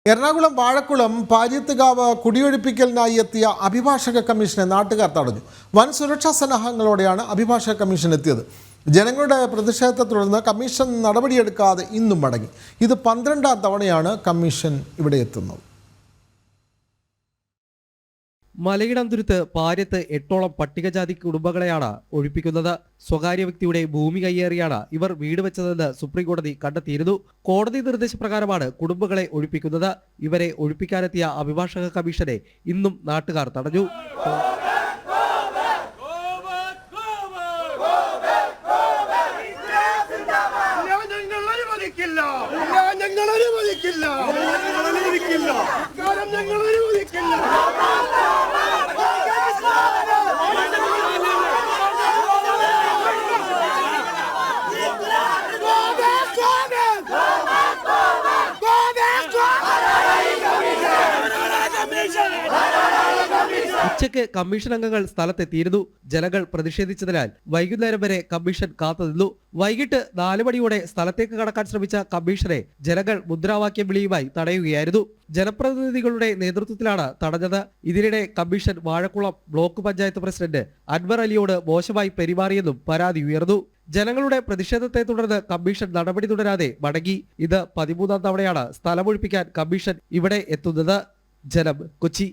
എറണാകുളം വാഴക്കുളം പാര്യത്തുകാവ് കുടിയൊഴിപ്പിക്കലിനായി എത്തിയ അഭിഭാഷക കമ്മീഷനെ നാട്ടുകാർ തടഞ്ഞു. വൻ സുരക്ഷാ സന്നാഹങ്ങളോടെയാണ് അഭിഭാഷക കമ്മീഷൻ എത്തിയത്. ജനങ്ങളുടെ പ്രതിഷേധത്തെ തുടർന്ന് കമ്മീഷൻ നടപടിയെടുക്കാതെ ഇന്നും മടങ്ങി. ഇത് 12ാം തവണയാണ് കമ്മീഷൻ ഇവിടെ എത്തുന്നത്. മലയിടംതുരുത്ത് പാര്യത്ത് 8ഓളം പട്ടികജാതി കുടുംബങ്ങളെയാണ് ഒഴിപ്പിക്കുന്നത്. സ്വകാര്യ വ്യക്തിയുടെ ഭൂമി കയ്യേറിയാണ് ഇവർ വീട് വെച്ചതെന്ന് സുപ്രീംകോടതി കണ്ടെത്തിയിരുന്നു. കോടതി നിർദ്ദേശപ്രകാരമാണ് കുടുംബങ്ങളെ ഒഴിപ്പിക്കുന്നത്. ഇവരെ ഒഴിപ്പിക്കാനെത്തിയ അഭിഭാഷക കമ്മീഷനെ ഇന്നും നാട്ടുകാർ തടഞ്ഞു. ഉച്ചയ്ക്ക് കമ്മീഷൻ അംഗങ്ങൾ സ്ഥലത്തെത്തിയിരുന്നു. ജനങ്ങൾ പ്രതിഷേധിച്ചതിനാൽ വൈകുന്നേരം വരെ കമ്മീഷൻ കാത്തുനിന്നു. വൈകിട്ട് 4 മണിയോടെ സ്ഥലത്തേക്ക് കടക്കാൻ ശ്രമിച്ച കമ്മീഷനെ ജനങ്ങൾ മുദ്രാവാക്യം വിളിയുമായി തടയുകയായിരുന്നു. ജനപ്രതിനിധികളുടെ നേതൃത്വത്തിലാണ് തടഞ്ഞത്. ഇതിനിടെ commission Vazhakkulam block panchayat president Anwar അലിയോട് മോശമായി പെരുമാറിയെന്നും പരാതി ഉയർന്നു. ജനങ്ങളുടെ പ്രതിഷേധത്തെ തുടർന്ന് കമ്മീഷൻ നടപടി തുടരാതെ മടങ്ങി. ഇത് 13ാം തവണയാണ് സ്ഥലമൊഴിപ്പിക്കാൻ കമ്മീഷൻ ഇവിടെ എത്തുന്നത്. ജനം, കൊച്ചി.